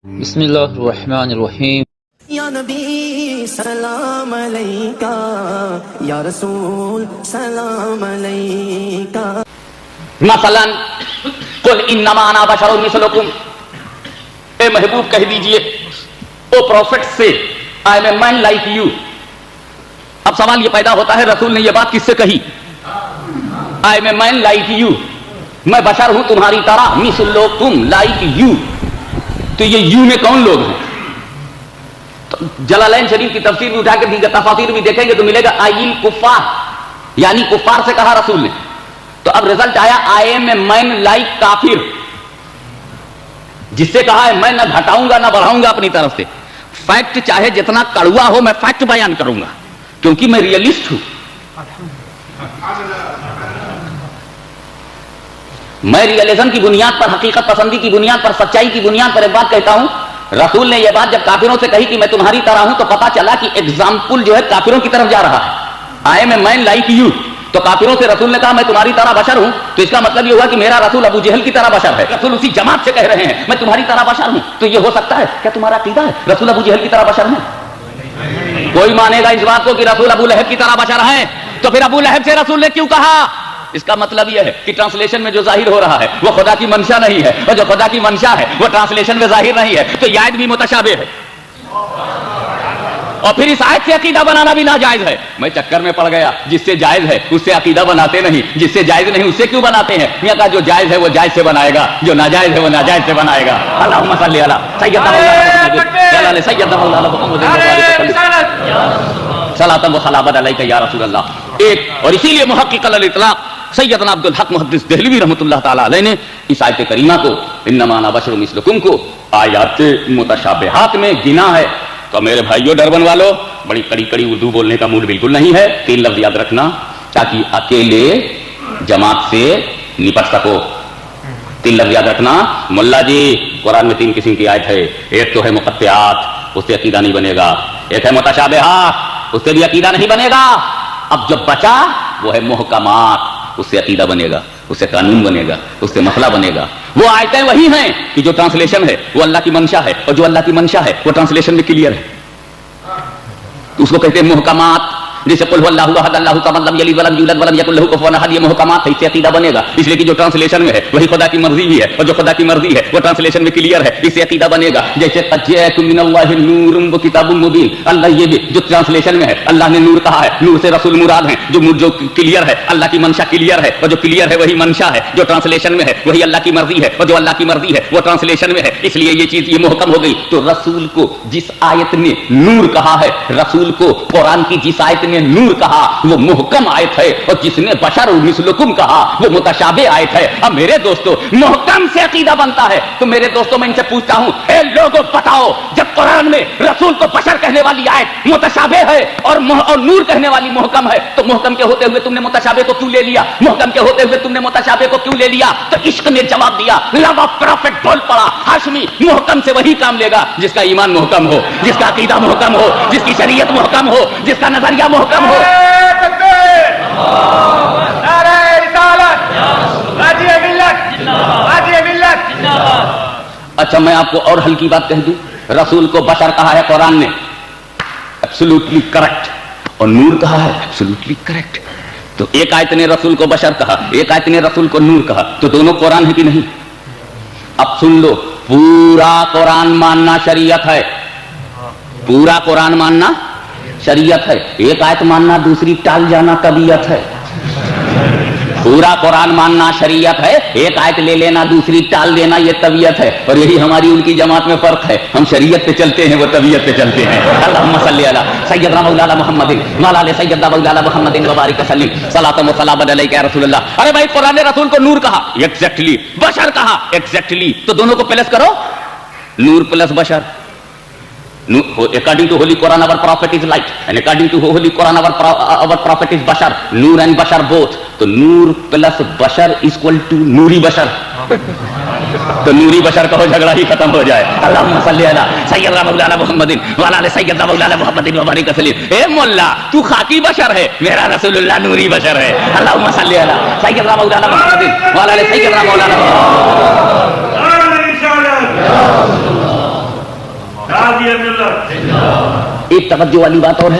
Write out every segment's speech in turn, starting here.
بسم اللہ الرحمن الرحیم. یا نبی سلام علیکہ، یا رسول سلام علیکہ. مثلا قل انما انا بشر مثلکم، اے محبوب کہہ دیجئے او پروفٹ سے I am a man like you. اب سوال یہ پیدا ہوتا ہے رسول نے یہ بات کس سے کہی؟ I am a man like you, میں بشر ہوں تمہاری طرح، مثلکم لائک یو. تو یہ یو میں کون لوگ ہیں؟ تو جلالین شریف کی تفسیر بھی اٹھا کے دیگر تفاسیر بھی دیکھیں گے تو ملے گا آئین کفار، یعنی کفار سے کہا رسول نے. تو اب رزلٹ آیا آئی ایم اے مین لائک کافر، جس سے کہا ہے میں نہ گھٹاؤں گا نہ بڑھاؤں گا اپنی طرف سے. فیکٹ چاہے جتنا کڑوا ہو میں فیکٹ بیان کروں گا کیونکہ میں ریئلسٹ ہوں. میں ریئلزم کی بنیاد پر، حقیقت پسندی کی بنیاد پر، سچائی کی بنیاد پر ایک بات کہتا ہوں. رسول نے یہ بات جب کافروں سے کہی کہ میں تمہاری طرح ہوں تو پتا چلا کہ ایگزامپل جو ہے کافروں کی طرف جا رہا ہے. I am a man like you, تو کافروں سے رسول نے کہا میں تمہاری طرح بشر ہوں، تو اس کا مطلب یہ ہوا کہ میرا رسول ابو جہل کی طرح بشر ہے. رسول اسی جماعت سے کہہ رہے ہیں میں تمہاری طرح بشر ہوں. تو یہ ہو سکتا ہے کیا تمہارا عقیدہ ہے رسول ابو جہل کی طرح بشر ہیں؟ کوئی مانے گا اس بات کو کہ رسول ابو لہب کی طرح بشر ہیں، تو پھر ابو لہب سے رسول نے کیوں کہا؟ اس کا مطلب یہ ہے کہ ٹرانسلیشن میں جو ظاہر ہو رہا ہے وہ خدا کی منشا نہیں ہے، اور جو خدا کی منشا ہے وہ ٹرانسلیشن میں ظاہر نہیں ہے. تو یہ آیت بھی متشابہ ہے، اور پھر اس آیت سے عقیدہ بنانا بھی ناجائز ہے. میں چکر میں پڑ گیا، جس سے جائز ہے اس سے عقیدہ بناتے نہیں، جس سے جائز نہیں اس سے کیوں بناتے ہیں؟ یہ کہا جو جائز ہے وہ جائز سے بنائے گا، جو ناجائز ہے وہ ناجائز سے بنائے گا. اللہم صلی علی سیدنا محمد صلاۃ و سلام علیک یا رسول اللہ. ایک اور اسی لیے محقق الاطلاق سیدنا عبد الحق محدث دہلوی رحمۃ اللہ تعالی علیہ نے اس آیت کریمہ کو انما انا بشر مثلکم کو آیات متشابہات میں گنا ہے. تو میرے بھائیوں ڈربن والو، بڑی کڑی کڑی اردو بولنے کا موڈ بالکل نہیں ہے. 3 لفظ یاد رکھنا تاکہ اکیلے جماعت سے نپٹ سکو. 3 لفظ یاد رکھنا. ملا جی قرآن میں 3 قسم کی آیت ہے. ایک تو ہے مقطعات، اس سے عقیدہ نہیں بنے گا. ایک ہے متشابہات، اس سے بھی عقیدہ نہیں بنے گا. اب جو بچا وہ ہے محکمات، اس سے عقیدہ بنے گا، اس سے قانون بنے گا، اس سے مسئلہ بنے گا. وہ آیتیں وہی ہیں کہ جو ٹرانسلیشن ہے وہ اللہ کی منشا ہے، اور جو اللہ کی منشا ہے وہ ٹرانسلیشن میں کلیئر ہے. اس کو کہتے ہیں محکمات. جیسے قل هو اللہ احد اللہ الصمد لم یلد ولم یولد ولم یکن له کفوا احد، یہ محکمات ہے، اس سے عقیدہ بنے گا. اس لیے کہ جو ٹرانسلیشن میں ہے وہی خدا کی مرضی بھی ہے، اور جو خدا کی مرضی ہے وہ ٹرانسلیشن میں کلیئر ہے، اس سے عقیدہ بنے گا. جیسے قد جاءکم من اللہ نور وکتاب مبین، اللہ یہ بھی جو ٹرانسلیشن میں ہے اللہ نے نور کہا ہے، نور سے رسول مراد ہیں. جو کلیئر ہے اللہ کی منشا کلیئر ہے، اور جو کلیئر ہے وہی منشا ہے. جو ٹرانسلیشن میں ہے وہی اللہ کی مرضی ہے، اور جو اللہ کی مرضی ہے وہ ٹرانسلیشن میں ہے. اس لیے یہ چیز یہ محکم ہو گئی. تو رسول کو جس آیت نے نور کہا ہے، رسول کو قرآن کی جس آیت نے نور کہا وہ محکم آیت ہے، اور جس نے بشر مثلکم کہا وہ متشابہ آیت ہے. اب میرے دوستو محکم سے عقیدہ بنتا ہے تو میرے دوستو میں ان سے پوچھتا ہوں، اے لوگوں بتاؤ جب قرآن میں رسول کو بشر کہنے والی آیت متشابہ ہے اور نور کہنے والی محکم ہے، تو محکم کے ہوتے ہوئے تم نے متشابہ کو کیوں لے لیا؟ محکم کے ہوتے ہوئے تم نے متشابہ کو کیوں لے لیا؟ تو عشق نے جواب دیا، لو آف پروفٹ بول پڑا ہاشمی، محکم سے وہی کام لے گا جس کا ایمان محکم ہو، جس کا عقیدہ محکم ہو، جس کی شریعت محکم ہو، جس کا نظریہ محکم ہو. اچھا میں آپ کو اور ہلکی بات کہہ دوں، رسول کو بشر کہا ہے قرآن نے، ایبسولوٹلی کریکٹ، اور نور کہا ہے، ایبسولوٹلی کریکٹ. تو ایک آیت نے رسول کو بشر کہا، ایک آیت نے رسول کو نور کہا، تو دونوں قرآن ہے کہ نہیں؟ اب سن لو، پورا قرآن ماننا شریعت ہے، پورا قرآن ماننا شریعت ہے. ایک آیت ماننا دوسری ٹال جانا طبیعت ہے. پورا قرآن ماننا شریعت ہے، ایک آیت لے لینا دوسری ٹال دینا یہ طبیعت ہے. اور یہی ہماری ان کی جماعت میں فرق ہے، ہم شریعت پہ چلتے ہیں وہ طبیعت پہ چلتے ہیں. اللہم صلی علی سیدنا مولانا محمد وعلی آل سیدنا مولانا محمد وبارک وسلم صلاۃ و سلام علیک یا رسول اللہ. ارے بھائی قرآن نے رسول کو نور کہا ایگزیکٹلی، بشر کہا ایگزیکٹلی، تو دونوں کو پلس کرو، نور پلس بشر. According to Holy Quran, our prophet is light, and according to Holy Quran, our prophet is bashar. Noor and bashar both. So Noor plus bashar is equal to Noori bashar. تو نوری بشر کہو جھگڑا ہی ختم ہو جائے. اللہم صلی علی سیدنا مولانا محمد وعلی آل سیدنا مولانا محمد وبارک وسلم. اے مولا تو خاکی بشر ہے، میرا رسول اللہ نوری بشر ہے. اللہم صلی علی سیدنا مولانا محمد وعلی آل سیدنا مولانا محمد. ایک توجہ والی بات اور ہے،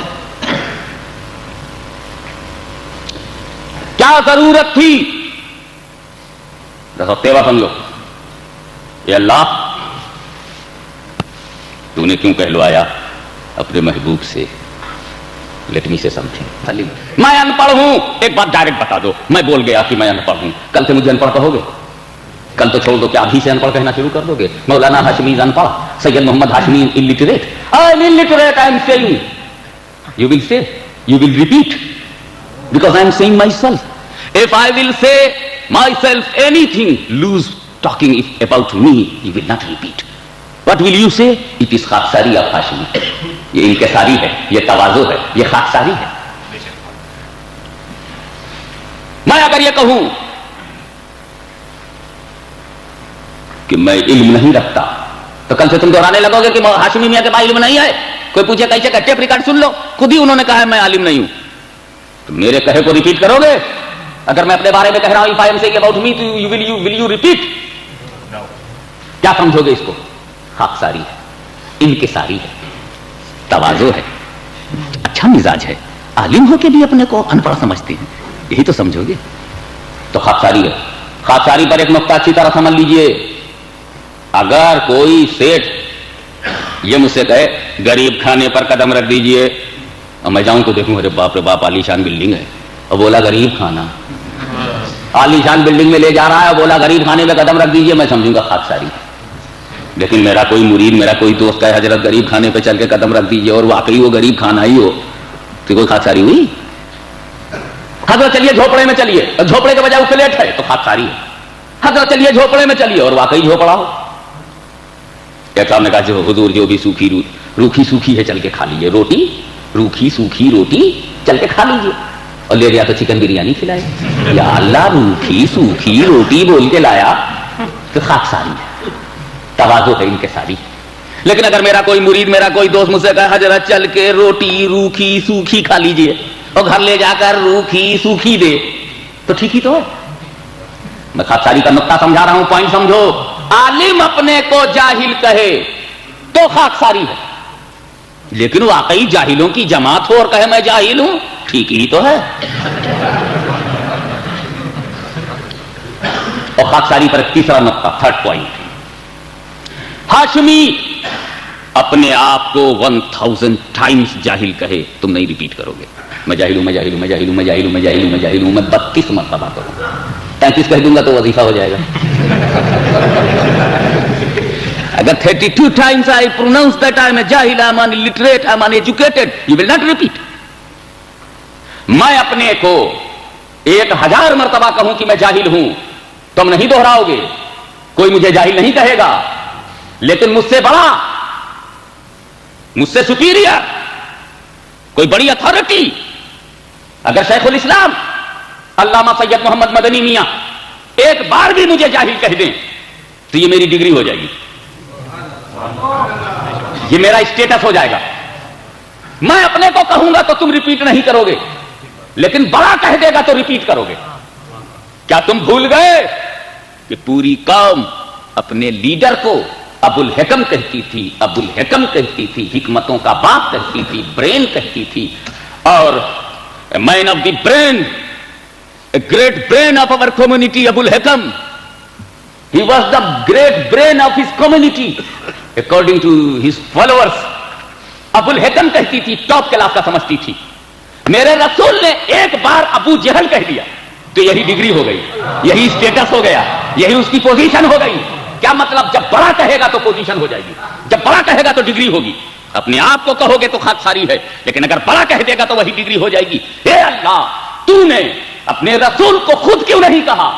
کیا ضرورت تھی، تیوا سمجھو، اے اللہ تو نے کیوں کہلوایا اپنے محبوب سے؟ لیٹ می سے سم تھنگ، میں ان پڑھ ہوں، ایک بات ڈائریکٹ بتا دو، میں بول گیا کہ میں ان پڑھ ہوں، کل سے مجھے ان پڑھ کہو گے؟ کل تو چھوڑ دو کہ ابھی سے ان پڑھ کہنا شروع کر دو گے؟ مولانا ہاشمی ان پڑھ، سید محمد Hashmi illiterate. I am illiterate, I am saying. You will say, you will repeat, because I am saying myself. If I will say myself anything, lose talking about me, you will not repeat. What will you say? It is خاکساری of Hashmi. یہ انکساری ہے، یہ تواضع ہے، یہ خاکساری ہے. میں اگر یہ کہوں کہ میں علم نہیں رکھتا تو کل سے تم دہرانے لگو گے کہ ہاشمی میاں کے پاس علم نہیں ہے. کوئی پوچھے کیسے کا ٹیپ ریکارڈ سن لو، خود ہی انہوں نے کہا ہے میں عالم نہیں ہوں، تو میرے کہے کو ریپیٹ کرو گے؟ اگر میں اپنے بارے میں کہہ رہا ہوں if I am saying about me, تو will you repeat؟ کیا سمجھو گے اس کو؟ خاکساری ہے، انکساری ہے، تواضع ہے، اچھا مزاج ہے. عالم ہو کے بھی اپنے کو ان پڑھ سمجھتے ہیں، یہی تو سمجھو گے. تو خاکساری ہے. خاکساری پر ایک نقطہ اچھی طرح سمجھ لیجئے. اگر کوئی سیٹ یہ مجھ سے کہے غریب کھانے پر قدم رکھ دیجئے، اور میں جاؤں تو دیکھوں ارے باپ رے باپ عالی شان بلڈنگ ہے، اور بولا غریب کھانا، عالی شان بلڈنگ میں لے جا رہا ہے، اور بولا غریب کھانے میں قدم رکھ دیجئے، میں سمجھوں گا خاکساری. لیکن میرا کوئی مرید، میرا کوئی دوست کہے حضرت غریب کھانے پہ چل کے قدم رکھ دیجئے، اور واقعی وہ غریب کھانا ہی ہو، تو کوئی خاکساری ہوئی؟ حضرت چلیے جھوپڑے میں چلیے، اور جھوپڑے کے بجائے وہ فلیٹ ہے، تو خاکساری ہے. حضرت چلیے جھوپڑے میں چلیے، اور واقعی جھوپڑا ہو. ایک صاحب نے کہا جو حضور جو بھی روکھی سوکھی ہے چل کے کھا لیجیے، روٹی روکھی سوکھی روٹی چل کے کھا لیجیے. اور لے گیا تو چکن بریانی کھلائے. یا اللہ، روکھی سوکھی روٹی بول کے لایا تو خاکساری ہے، تواضع ہے، انکساری. لیکن اگر میرا کوئی مرید، میرا کوئی دوست مجھ سے کہا حضرت چل کے روٹی روکھی سوکھی کھا لیجیے، اور گھر لے جا کر روکھی سوکھی دے، تو ٹھیک ہی تو ہے. میں خاکساری کا نقطہ سمجھا رہا ہوں، پوائنٹ سمجھو. عالم اپنے کو جاہل کہے تو خاکساری ہے، لیکن واقعی جاہلوں کی جماعت ہو اور کہے میں جاہل ہوں، ٹھیک ہی تو ہے. اور خاکساری پر تیسرا نقطہ، تھرڈ پوائنٹ، ہاشمی اپنے آپ کو 1000 ٹائمز جاہل کہے، تم نہیں ریپیٹ کرو گے. میں جاہل ہوں، میں جاہل ہوں، میں جاہل ہوں، میں جاہل ہوں، میں جاہل ہوں، میں جاہل ہوں. میں 32 مرتبہ کروں، 33 کہہ دوں گا تو وظیفہ ہو جائے گا. اگر 32 times I pronounce that I am a jahil, I am illiterate, I am uneducated, you will not repeat. میں اپنے کو 1000 مرتبہ کہوں کہ میں جاہل ہوں، تم نہیں دہراؤ گے. کوئی مجھے جاہل نہیں کہے گا، لیکن مجھ سے بڑا، مجھ سے سپیریئر کوئی بڑی اتھارٹی اگر شیخ الاسلام علامہ سید محمد مدنی میاں ایک بار بھی مجھے جاہل کہہ دیں تو یہ میری ڈگری ہو جائے گی، یہ میرا اسٹیٹس ہو جائے گا. میں اپنے کو کہوں گا تو تم ریپیٹ نہیں کرو گے، لیکن بڑا کہہ دے گا تو ریپیٹ کرو گے. کیا تم بھول گئے کہ پوری قوم اپنے لیڈر کو ابو الحکم کہتی تھی، ابو الحکم کہتی تھی، حکمتوں کا باپ کہتی تھی، برین کہتی تھی، اور man of the brain, a great brain of our community, Abu al-Hakam. He was the great brain of his community, according to his followers. Abu al-Hakam کہتی تھی، ٹاپ کلاس کا سمجھتی تھی. میرے رسول نے ایک بار ابو جہل کہہ دیا تو یہی ڈگری ہو گئی، یہی اسٹیٹس ہو گیا، یہی اس کی پوزیشن ہو گئی. کیا مطلب؟ جب بڑا کہے گا تو پوزیشن ہو جائے گی، جب بڑا کہے گا تو ڈگری ہوگی. اپنے آپ کو کہو گے تو خاکساری ہے، لیکن اگر بڑا کہہ دے گا تو وہی ڈگری ہو جائے گی. اے اللہ، تو نے اپنے رسول کو خود کیوں نہیں کہا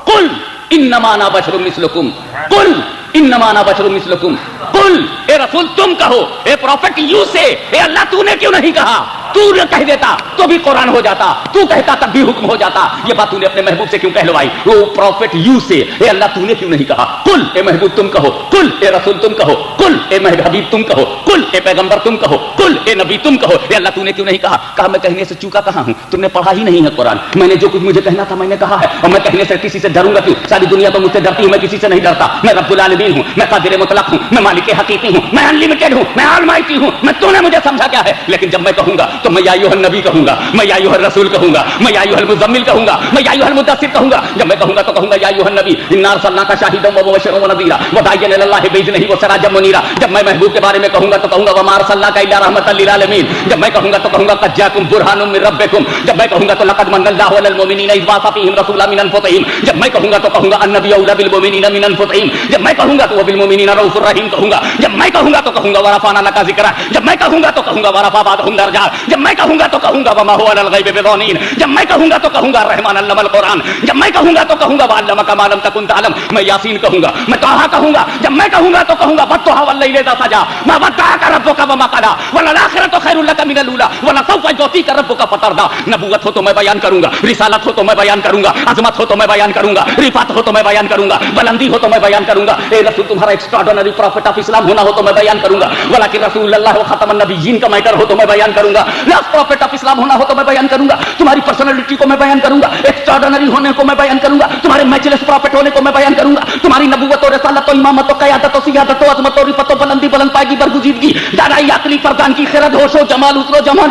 قل انما انا بشر مثلکم، قل انما انا بشر مثلکم، قل، اے رسول تم کہو، اے پروفٹ یو سے، اے اللہ تو نے کیوں نہیں کہا تو کہہ دیتا تو بھی قرآن ہو جاتا, تو کہتا تب بھی حکم ہو جاتا. یہ بات تو نے اپنے محبوب سے کیوں کہلوائی؟ وہ پروفٹ یو سے, اے اللہ تو نے کیوں نہیں کہا قل اے محبوب تم کہو, قل اے رسول تم کہو, قل اے حبیب تم کہو, قل اے پیغمبر تم کہو, قل اے نبی تم کہو. اے اللہ تو نے کیوں نہیں کہا؟ کہا میں کہنے سے چوکا کہاں ہوں, تم نے پڑھا ہی نہیں ہے قرآن. میں نے جو کچھ مجھے کہنا تھا میں نے کہا ہے, اور میں کہنے سے کسی سے ڈروں گا کیوں؟ ساری دنیا تو مجھ سے ڈرتی ہوں, میں کسی سے نہیں ڈرتا. میں رب العالمین ہوں, میں قادر مطلق ہوں, میں مالک حقیقی ہوں, میں انلمیٹڈ ہوں, میں آلمائٹی ہوں. میں تو نے مجھے سمجھا کیا ہے؟ لیکن جب میں کہوں گا تو میں یا ایھا النبی کہوں گا, میں یا ایھا الرسول کہوں گا, میں یا ایھا المزمل کہوں گا, میں یا ایھا المدثر کہوں گا. جب میں کہوں گا تو کہوں گا یا ایھا النبی انا ارسلناک شاہدا ومبشرا ونذیرا وداعیا الی اللہ باذنہ وسراجا منیرا. جب میں محبوب کے بارے میں کہوں گا تو کہوں گا وما ارسلناک الا رحمۃ للعالمین. جب میں کہوں گا تو کہوں گا قد جاءکم برہان من ربکم. جب میں کہوں گا تو لقد من اللہ علی المؤمنین اذ بعث فیہم رسولا من انفسہم. جب میں کہوں گا تو کہوں گا النبی اولی بالمؤمنین من انفسہم. جب میں کہوں گا تو وہ بالمؤمنین رؤوف الرحیم کہوں گا. جب میں کہوں گا تو کہوں گا ورفعنا لک ذکرک. جب میں کہوں گا تو کہوں گا ورفع بعضهم درجات. جب میں کہوں گا تو کہوں گا وما هو علی الغیب بضنین. جب میں کہوں گا تو کہوں گا الرحمن علم القرآن. جب میں کہوں گا تو کہوں گا وعلمک ما لم تکن تعلم. میں یاسین کہوں گا, میں طٰہٰ کہوں گا. جب میں کہوں گا تو کہوں گا والضحیٰ واللیل اذا سجیٰ ما ودعک ربک وما قلیٰ وللآخرۃ خیر لک من الاولیٰ ولسوف یعطیک ربک فترضیٰ. نبوت ہو تو میں بیان کروں گا, رسالت ہو تو میں بیان کروں گا, عظمت ہو تو میں بیان کروں گا, رفعت ہو تو میں بیان کروں گا, بلندی ہو تو میں بیان کروں گا. اے رسول تمہارا ایکسٹراڈنری پروفٹ آف اسلام ہونا ہو تو میں بیان کروں گا. ولکن رسول اللہ خاتم النبیین کا میٹر ہو تو میں بیان کروں گا. لاسٹ پروفٹ آف اسلام ہونا ہو تو میں بیان کروں گا. تمہاری پرسنالٹی کو میں بیان کروں گا, ایکسٹراڈنری ہونے کو میں بیان کروں گا, تمہارے میچلیس پروفٹ ہونے کو میں بیان کروں گا, تمہاری نبوت و رسالت و امامت و قیادت و سیادت و عظمت و رفعت و بلندی بلند پائگی برگزیدگی, دانائی عقلی فردان کی خرد ہوش و جمال حسن و جمال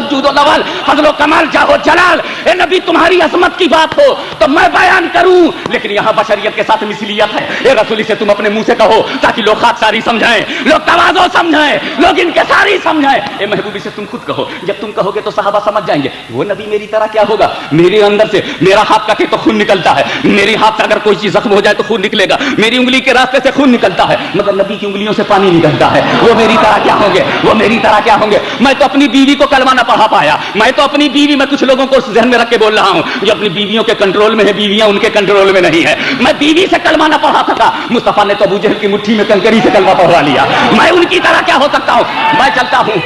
جود و نوال فضل و کمال جاہ و جلال. اے نبی تمہاری عظمت کی بات ہو تو میں بیان کروں, لیکن یہاں بشریت کے ساتھ مثلیت ہے. اے رسول سے تم اپنے منہ سے کہو تاکہ لوگ خاکساری سمجھائیں, لوگ تواضع سمجھائیں, لوگ انکساری سمجھائیں. اے محبوبی سے تم خود کہو, جب تم کہو گے تو صحابہ سمجھ جائیں گے وہ نبی میری طرح کیا ہوگا. میرے اندر سے میرا ہاتھ کٹے تو خون نکلتا ہے, میری ہاتھ سے اگر کوئی چیز زخم ہو جائے تو خون نکلے گا, میری انگلی کے راستے سے خون نکلتا ہے, مگر نبی کی انگلیوں سے پانی نکلتا ہے. وہ میری طرح کیا ہوں گے, وہ میری طرح کیا ہوں گے. میں تو اپنی بیوی کو کلمہ نہ پڑھا پایا, میں تو اپنی بیوی, میں کچھ لوگوں کو ذہن میں رکھ کے بول رہا ہوں جو اپنی بیویوں کے کنٹرول میں ہے, بیویاں ان کے کنٹرول میں نہیں ہے. میں بیوی سے کلمہ نہ پڑھا سکا, مصطفیٰ نے تو ابو جہل کی مٹھی میں کنکری سے کلمہ پڑھوا لیا. میں ان کی طرح کیا ہو سکتا ہوں. میں چلتا ہوں,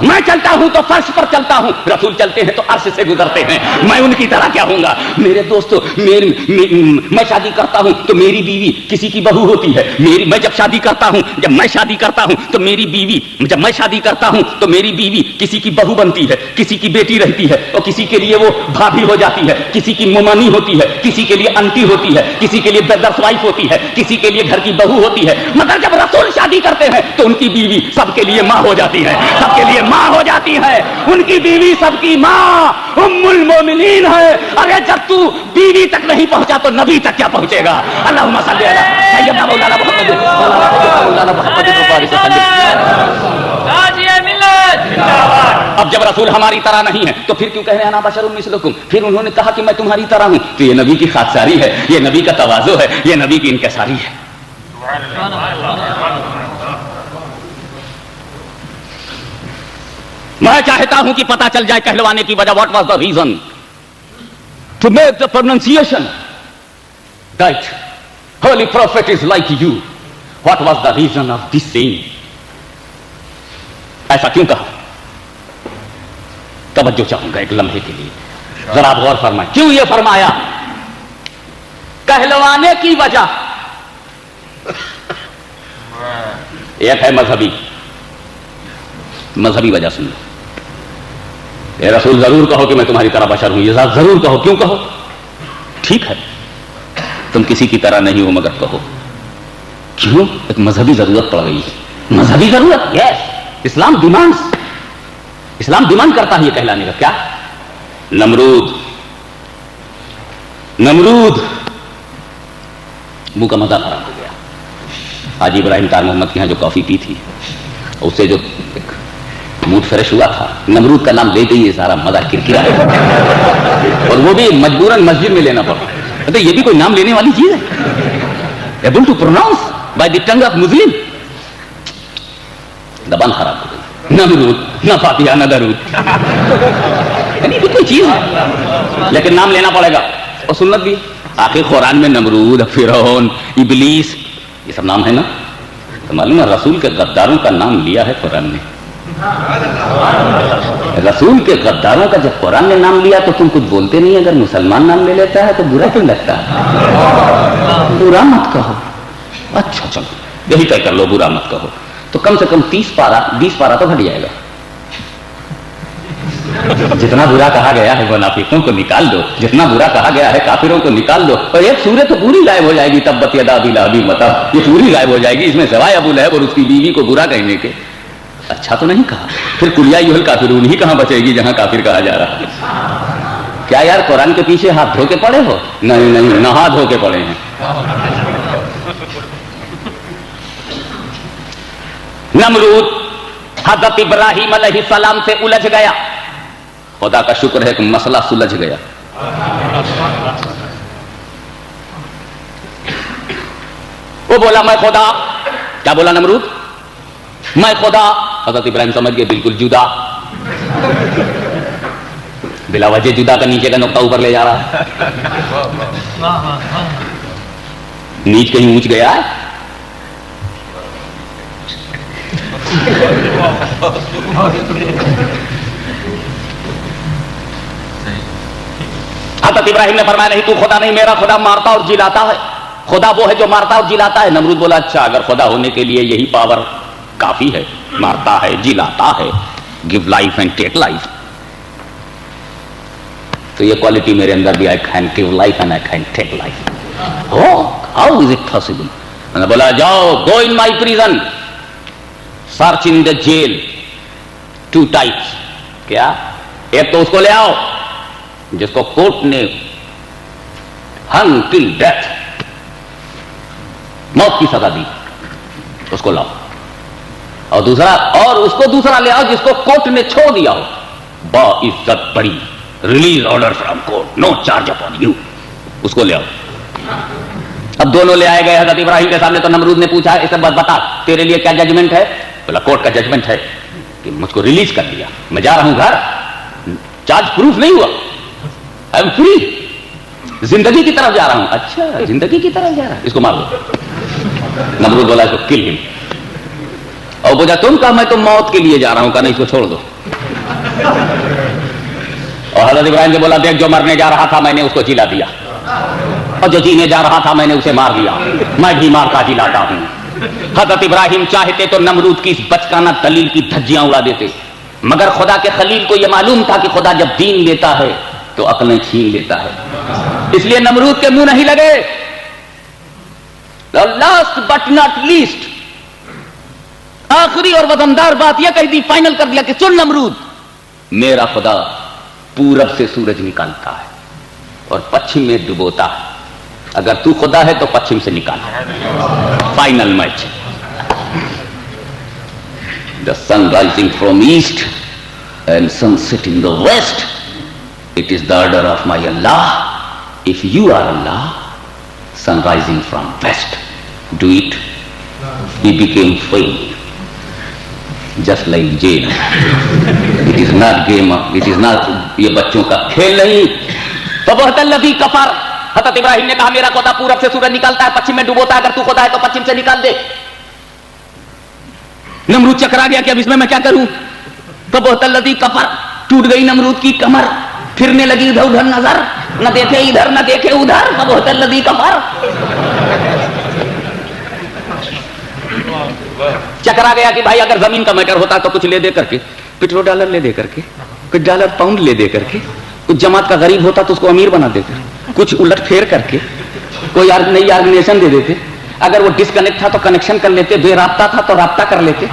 میں چلتا ہوں تو فرش پر چلتا ہوں, رسول چلتے ہیں تو عرش سے گزرتے ہیں. میں ان کی طرح کیا ہوں گا. میرے دوستو, میں شادی کرتا ہوں تو میری بیوی کسی کی بہو ہوتی ہے. میں جب شادی کرتا ہوں, جب میں شادی کرتا ہوں تو میری بیوی, جب میں شادی کرتا ہوں تو میری بیوی کسی کی بہو بنتی ہے, کسی کی بیٹی رہتی ہے, اور کسی کے لیے وہ بھابھی ہو جاتی ہے, کسی کی ممانی ہوتی ہے, کسی کے لیے انٹی ہوتی ہے, کسی کے لیے برادرس وائف ہوتی ہے, کسی کے لیے گھر کی بہو ہوتی ہے. مگر جب رسول شادی کرتے ہیں تو ان کی بیوی سب کے لیے ماں ہو جاتی ہے, سب کے لیے ماں ہو جاتی ہے. ان کی بیوی سب کی ماں ام المومنین ہے. ارے جب تو بیوی تک نہیں پہنچا تو نبی تک کیا پہنچے گا. اللہم صلی علی سیدنا مولانا محمد مولانا محمد اب جب رسول ہماری طرح نہیں ہے تو پھر کیوں کہہ رہے ہیں انا بشر مثلکم. پھر انہوں نے کہا کہ میں تمہاری طرح ہوں, تو یہ نبی کی خاکساری ہے, یہ نبی کا تواضع ہے, یہ نبی کی انکساری ہے. میں چاہتا ہوں کہ پتا چل جائے کہلوانے کی وجہ. What was the reason to make the pronunciation that holy prophet is like you. What was the reason of this saying. ایسا کیوں کہا. توجہ چاہوں گا ایک لمحے کے لیے, ذرا آپ غور فرمائیں. کیوں یہ فرمایا کہلوانے کی وجہ. ایک ہے مذہبی وجہ. سن لو, اے رسول ضرور کہو کہ میں تمہاری طرح بشر ہوں. یہ ذات ضرور کہو. کیوں کہو. ٹھیک ہے تم کسی کی طرح نہیں ہو, مگر کہو. کیوں. ایک مذہبی ضرورت پڑ گئی. مذہبی ضرورت. یس, اسلام ڈیمانڈ کرتا ہے یہ کہلانے کا. کیا. نمرود منہ کا مزہ خراب ہو گیا. حاجی ابراہیم طاہر محمد کے یہاں جو کافی پی تھی اس سے جو موڈ فریش ہوا تھا, نمرود کا نام لیتے ہی سارا مزہ کرکرا ہے. اور وہ بھی مجبوراً مسجد میں لینا پڑا. یہ بھی کوئی نام لینے والی چیز ہے. Able to pronounce by the tongue of Muslim. زبان خراب ہو گئی. نمرود, نہ فاتحہ نہ درود. یعنی کوئی چیز ہے لیکن نام لینا پڑے گا. اور سنت بھی. آخر قرآن میں نمرود, فرعون, ابلیس, یہ سب نام ہے نا. تو معلوم ہے رسول کے غداروں کا نام لیا ہے قرآن نے. رسول کے غداروں کا جب قرآن نے نام لیا تو تم کچھ بولتے نہیں. اگر مسلمان نام لے لیتا ہے تو برا کیوں لگتا ہے؟ برا مت کہو. اچھا چلو یہی طے کر لو برا مت کہو. تو کم سے کم 20 پارا تو گھٹ جائے گا. جتنا برا کہا گیا ہے منافقوں کو نکال دو, جتنا برا کہا گیا ہے کافروں کو نکال دو, اور ایک سورت تو پوری غائب ہو جائے گی. تبت یدا ابی لہب وتب, یہ پوری غائب ہو جائے گی. اس میں سوائے ابو لہب اور اس کی بیوی کو برا کہنے کے. اچھا تو نہیں کہا. پھر قل یا ایھا الکافرون ہی کہاں بچے گی جہاں کافر کہا جا رہا ہے. کیا یار قرآن کے پیچھے ہاتھ دھو کے پڑے ہو؟ نہیں نہا دھو کے پڑے ہیں. نمرود حضرت ابراہیم علیہ السلام سے الجھ گیا. خدا کا شکر ہے کہ مسئلہ سلجھ گیا. وہ بولا میں خدا. کیا بولا نمرود؟ میں خدا. حضرت ابراہیم سمجھ گئے بالکل جدا, بلا وجہ جدا کا نیچے کا نقطہ اوپر لے جا رہا ہے. نیچ کہیں اونچ گیا ہے؟ حضرت ابراہیم نے فرمایا نہیں تو خدا نہیں, میرا خدا مارتا اور جلاتا ہے. خدا وہ ہے جو مارتا اور جلاتا ہے. نمرود بولا اچھا اگر خدا ہونے کے لیے یہی پاور کافی ہے, مارتا ہے جلاتا ہے, give life and take life, تو یہ کوالٹی میرے اندر بھی, I can give life and I can take life. How is it possible? میں نے بولا جاؤ go in my prison, search in the jail. 2 types. کیا؟ ایک تو اس کو لے آؤ جس کو کورٹ نے ہنگ ٹل ڈیتھ, موت کی سزا دی, اس کو لاؤ. اور اس کو دوسرا لے آؤ جس کو کورٹ نے چھوڑ دیا ہو, با عزت بڑی, release order from court, no charge upon you, اس کو لے آؤ. اب دونوں لے آئے گئے حضرت ابراہیم کے سامنے. تو نمرود نے پوچھا اسے بس بتا تیرے لیے کیا ججمنٹ ہے؟ بولا کورٹ کا ججمنٹ ہے کہ مجھ کو ریلیز کر دیا, میں جا رہا ہوں گھر, چارج پروف نہیں ہوا, آئی ایم فری, زندگی کی طرف جا رہا ہوں. اچھا زندگی کی طرف جا رہا ہے, اس کو مار دو. نمرود بولا اس کو کل ہم. اور بولا تم کہا میں تو موت کے لیے جا رہا ہوں, کہا نہیں اس کو چھوڑ دو. اور حضرت ابراہیم نے بولا دیکھ جو مرنے جا رہا تھا میں نے اس کو جلا دیا, اور جو جینے جا رہا تھا میں نے اسے مار دیا, میں بھی مار کا جلاتا ہوں. حضرت ابراہیم چاہتے تو نمرود کی اس بچکانہ دلیل کی دھجیاں اڑا دیتے, مگر خدا کے خلیل کو یہ معلوم تھا کہ خدا جب دین لیتا ہے تو عقلیں چھین لیتا ہے. اس لیے نمرود کے منہ نہیں لگے. لاسٹ بٹ ناٹ لیسٹ, آخری اور وزندار بات یہ کہہ دی, فائنل کر دیا کہ سن نمرود, میرا خدا پورب سے سورج نکالتا ہے اور پچھم میں ڈبوتا ہے. اگر تو خدا ہے تو پچھم سے نکال. Final match. The sun rising from east and sun set in the west, it is the order of my Allah. If you are Allah, sun rising from west, do it. He became fail, just like jail. It is not game, it is not یہ بچوں کا کھیل نہیں. فبہت الذی کفر. حضرت ابراہیم نے کہا میرا خدا پورب سے سورج نکالتا ہے پچھم میں ڈبوتا ہے, اگر تو خدا ہے تو پچھم سے نکال دے. نمرود چکرا گیا کہ اب اس میں کیا کروں. فبہت الذی کفر, ٹوٹ گئی نمرود کی کمر, پھرنے لگی ادھر ادھر نظر, نہ دیکھے ادھر نہ دیکھے ادھر. فبہت الذی کفر. چکرا گیا کہ بھائی اگر زمین کا میٹر ہوتا تو کچھ لے دے کر کے, پیٹرو ڈالر لے دے کر کے, کچھ ڈالر پاؤنڈ لے دے کر کے, کچھ جماعت کا غریب ہوتا تو اس کو امیر بنا دیتے, کچھ الٹ پھیر کر کے کوئی نئی آرگنائزیشن دے دیتے. اگر وہ ڈسکنیکٹ تھا تو کنیکشن کر لیتے, بے رابطہ تھا تو رابطہ کر لیتے,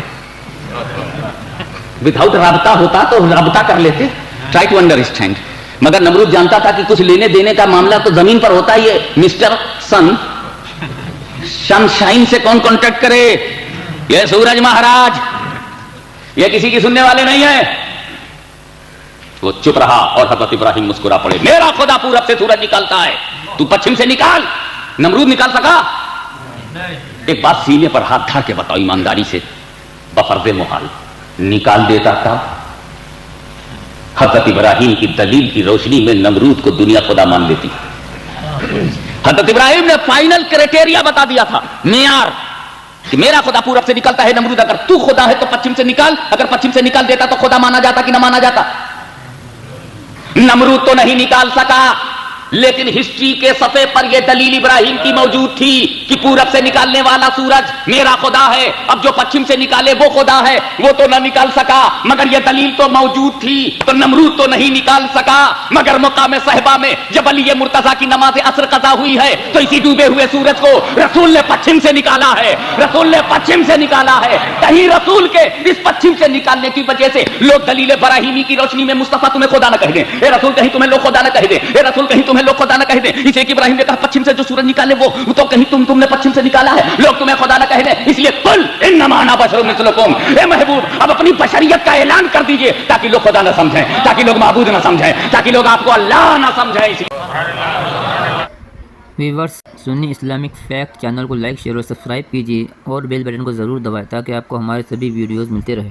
وداؤٹ رابطہ ہوتا تو رابطہ کر لیتے. Try to understand. مگر نمرود جانتا تھا کہ کچھ لینے دینے کا معاملہ تو زمین پر ہوتا ہی ہے. مسٹر سن شائن سے کون کانٹیکٹ کرے؟ یہ سورج مہاراج, یہ کسی کی سننے والے نہیں ہیں. وہ چپ رہا اور حضرت ابراہیم مسکرا پڑے. میرا خدا پورب سے سورج نکالتا ہے, تو پچھم سے نکال. نمرود نکال سکا؟ ایک بات سینے پر ہاتھ دھر کے بتاؤ ایمانداری سے, بفرض محال نکال دیتا تھا. حضرت ابراہیم کی دلیل کی روشنی میں نمرود کو دنیا خدا مان لیتی. حضرت ابراہیم نے فائنل کرائٹیریا بتا دیا تھا, معیار. کہ میرا خدا پورب سے نکلتا ہے، نمرود اگر تو خدا ہے تو پچھم سے نکال، اگر پچھم سے نکال دیتا تو خدا مانا جاتا کہ نہ مانا جاتا؟ نمرود تو نہیں نکال سکا، لیکن ہسٹری کے صفحے پر یہ دلیل ابراہیم کی موجود تھی کہ پورب سے نکالنے والا سورج میرا خدا ہے، اب جو پچھم سے نکالے وہ خدا ہے، وہ تو نہ نکال سکا، مگر یہ دلیل تو موجود تھی۔ تو نمرود تو نہیں نکال سکا، مگر مقام صحبہ میں جب علی مرتضیٰ کی نماز عصر قضا ہوئی ہے تو اسی ڈوبے ہوئے سورج کو رسول نے پچھم سے نکالا ہے، رسول نے پچھم سے نکالا ہے۔ کہیں رسول کے اس پچھم سے نکالنے کی وجہ سے لوگ دلیل ابراہیمی کی روشنی میں مصطفیٰ تمہیں خدا نہ کہہ دیں، اے رسول کہیں تمہیں لوگ خدا نہ کہہ دیں، اے رسول کہیں تمہیں لوگ خدا نہ کہہ دیں، اس لیے کہ ابراہیم نے کہا پچھم سے جو سورج نکالے وہ تو کہیں تم نے پچھم سے نکالا ہے، لوگ تمہیں خدا نہ کہہ دیں، اس لیے قل انما انا بشر مثلکم، اے محبوب اب اپنی بشریت کا اعلان کر دیجئے تاکہ لوگ خدا نہ سمجھیں، تاکہ لوگ معبود نہ سمجھیں، تاکہ لوگ آپ کو اللہ نہ سمجھیں۔ ویورز، سنی اسلامک فیکٹ چینل کو لائک، شیئر اور سبسکرائب کیجیے اور بیل بٹن کو ضرور دبائیں تاکہ آپ کو ہمارے سبھی ویڈیوز ملتے رہیں۔